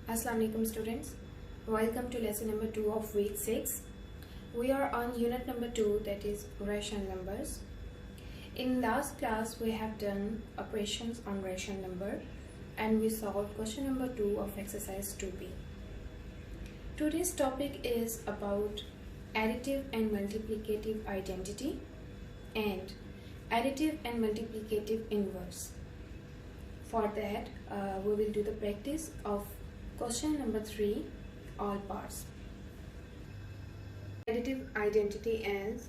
Assalamu alaikum students. Welcome to lesson number 2 of week 6. We are on unit number 2, that is rational numbers. In last class we have done operations on rational number and we solved question number 2 of exercise 2b. Today's topic is about additive and multiplicative identity and additive and multiplicative inverse. For that we will do the practice of question number 3, all parts. Additive identity is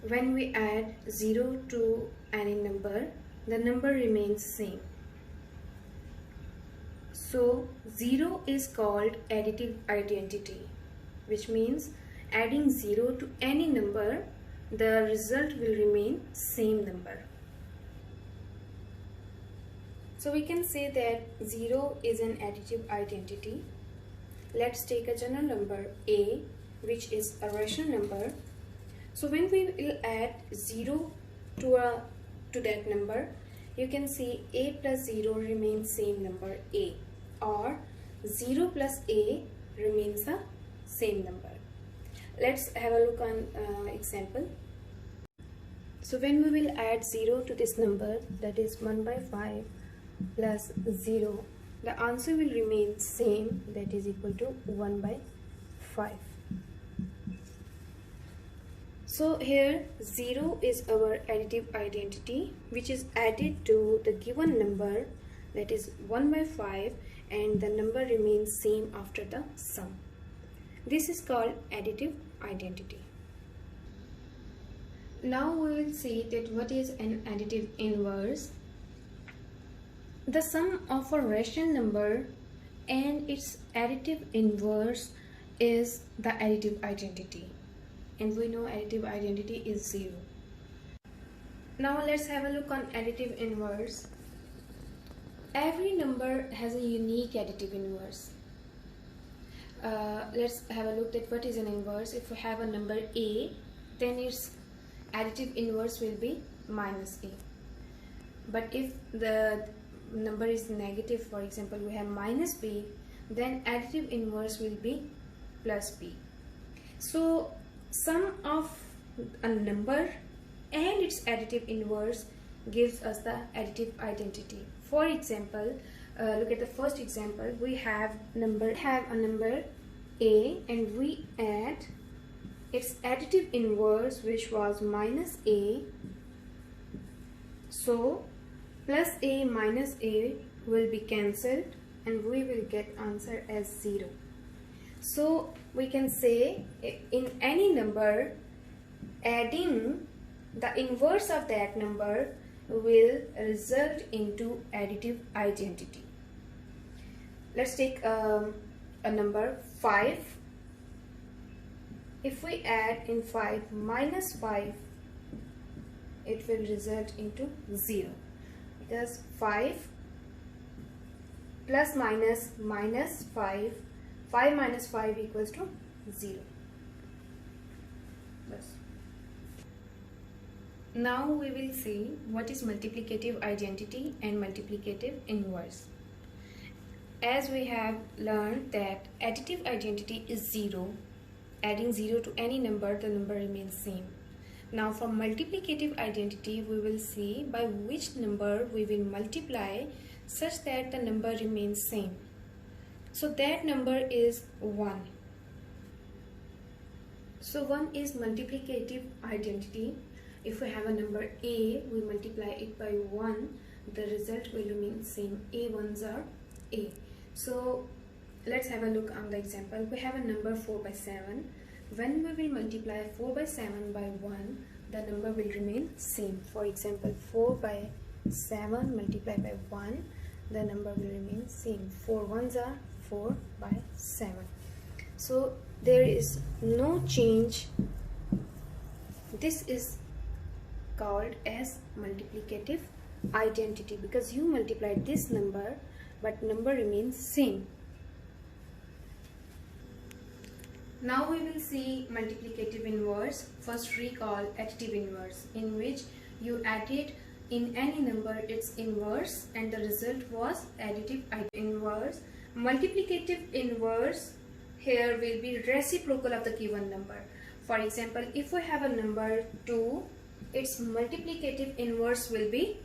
when we add 0 to any number, the number remains same. So 0 is called additive identity, which means adding 0 to any number, the result will remain same number. So we can say that 0 is an additive identity. Let's take a general number a, which is a rational number. So when we will add 0 to that number, you can see a plus 0 remains same number a, or 0 plus a remains the same number. Let's have a look on example. So when we will add 0 to this number, that is 1 by 5 plus 0, the answer will remain same, that is equal to 1 by 5. So here 0 is our additive identity, which is added to the given number, that is 1 by 5, and the number remains same after the sum. This is called additive identity. Now we will see that what is an additive inverse. The sum of a rational number and its additive inverse is the additive identity, and we know additive identity is 0. Now let's have a look on additive inverse. Every number has a unique additive inverse. Let's have a look at what is an inverse. If we have a number a, then its additive inverse will be minus a. But if the number is negative, for example we have minus b, then additive inverse will be plus b. So sum of a number and its additive inverse gives us the additive identity. For example, look at the first example. We have a number a and we add its additive inverse, which was minus a. So plus a minus a will be cancelled and we will get answer as 0. So we can say in any number, adding the inverse of that number will result into additive identity. Let's take a number 5. If we add in 5 minus 5, it will result into 0. Because 5 plus minus 5 minus 5 equals to 0. Now we will see what is multiplicative identity and multiplicative inverse. As we have learned that additive identity is 0, adding 0 to any number, the number remains same. Now for multiplicative identity, we will see by which number we will multiply such that the number remains same. So that number is 1. So 1 is multiplicative identity. If we have a number a, we multiply it by 1, the result will remain same. A ones are a. So let's have a look on the example. We have a number 4 by 7. When we will multiply 4 by 7 by 1, the number will remain same. For example, 4 by 7 multiplied by 1, the number will remain same. 4 ones are 4 by 7. So there is no change. This is called as multiplicative identity because you multiplied this number but number remains same. Now we will see multiplicative inverse. First recall additive inverse, in which you added in any number its inverse and the result was additive inverse. multiplicative inverse here will be reciprocal of the given number. For example, if we have a number 2, its multiplicative inverse will be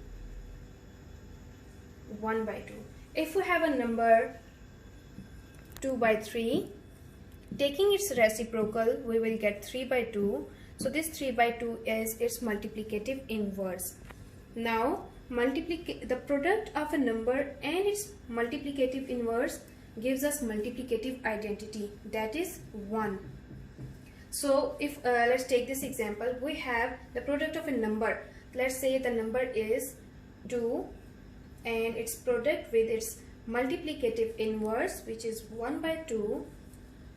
1 by 2. If we have a number 2 by 3, taking its reciprocal, we will get 3 by 2. So this 3 by 2 is its multiplicative inverse. Now, the product of a number and its multiplicative inverse gives us multiplicative identity, that is 1. So if let's take this example, we have the product of a number. Let's say the number is 2 and its product with its multiplicative inverse, which is 1 by 2,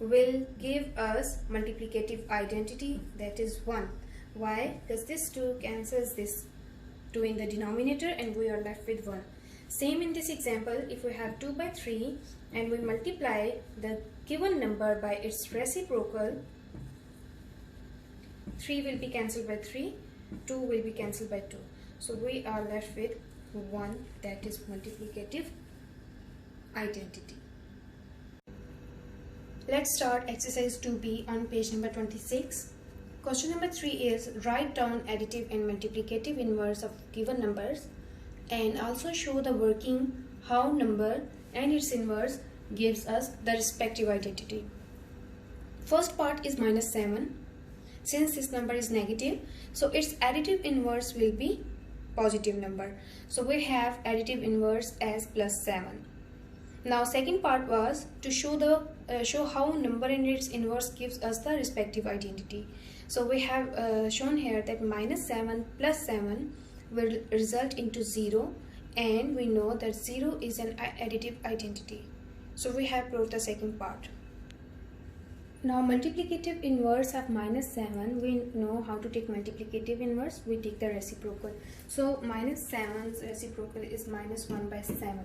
will give us multiplicative identity, that is 1. Why? Because this 2 cancels this 2 in the denominator and we are left with 1. Same in this example, if we have 2 by 3 and we multiply the given number by its reciprocal, 3 will be cancelled by 3, 2 will be cancelled by 2. So we are left with 1, that is multiplicative identity. Let's start exercise 2b on page number 26. Question number 3 is write down additive and multiplicative inverse of given numbers and also show the working how number and its inverse gives us the respective identity. First part is minus 7. Since this number is negative, so its additive inverse will be positive number. So we have additive inverse as plus 7. Now second part was to show how number and its inverse gives us the respective identity. So we have shown here that minus 7 plus 7 will result into 0, and we know that 0 is an additive identity. So we have proved the second part. Now multiplicative inverse of minus 7, we know how to take multiplicative inverse, we take the reciprocal. So minus 7's reciprocal is minus 1 by 7.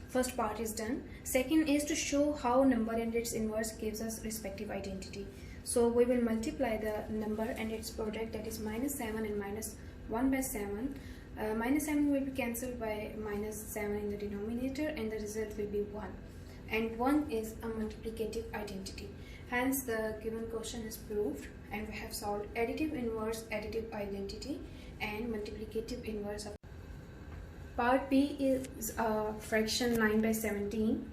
First part is done. Second is to show how number and its inverse gives us respective identity. So we will multiply the number and its product, that is minus 7 and minus 1 by 7. Minus 7 will be cancelled by minus 7 in the denominator and the result will be 1. And 1 is a multiplicative identity. Hence the given question is proved and we have solved additive inverse, additive identity and multiplicative inverse of. Part B is a fraction 9 by 17.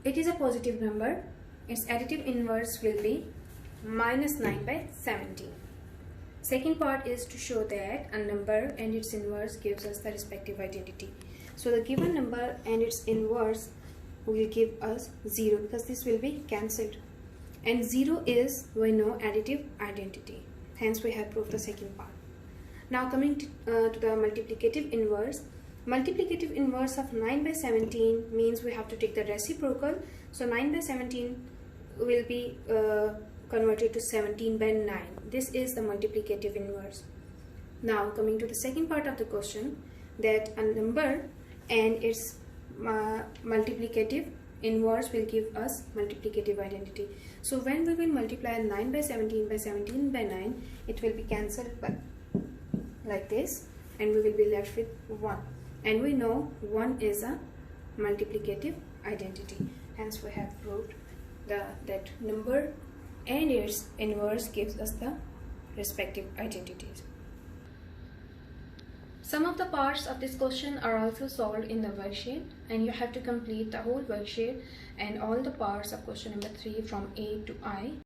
It is a positive number. Its additive inverse will be minus 9 by 17. Second part is to show that a number and its inverse gives us the respective identity. So the given number and its inverse will give us 0 because this will be cancelled, and 0 is, we know, additive identity. Hence we have proved the second part. Now coming to the multiplicative inverse. Multiplicative inverse of 9 by 17 means we have to take the reciprocal. So 9 by 17 will be converted to 17 by 9. This is the multiplicative inverse. Now coming to the second part of the question, that a number and its multiplicative inverse will give us multiplicative identity. So when we will multiply 9 by 17 by 17 by 9, it will be cancelled by like this and we will be left with 1. And we know 1 is a multiplicative identity. Hence we have proved that number and its inverse gives us the respective identities. Some of the parts of this question are also solved in the worksheet, and you have to complete the whole worksheet and all the parts of question number 3 from A to I.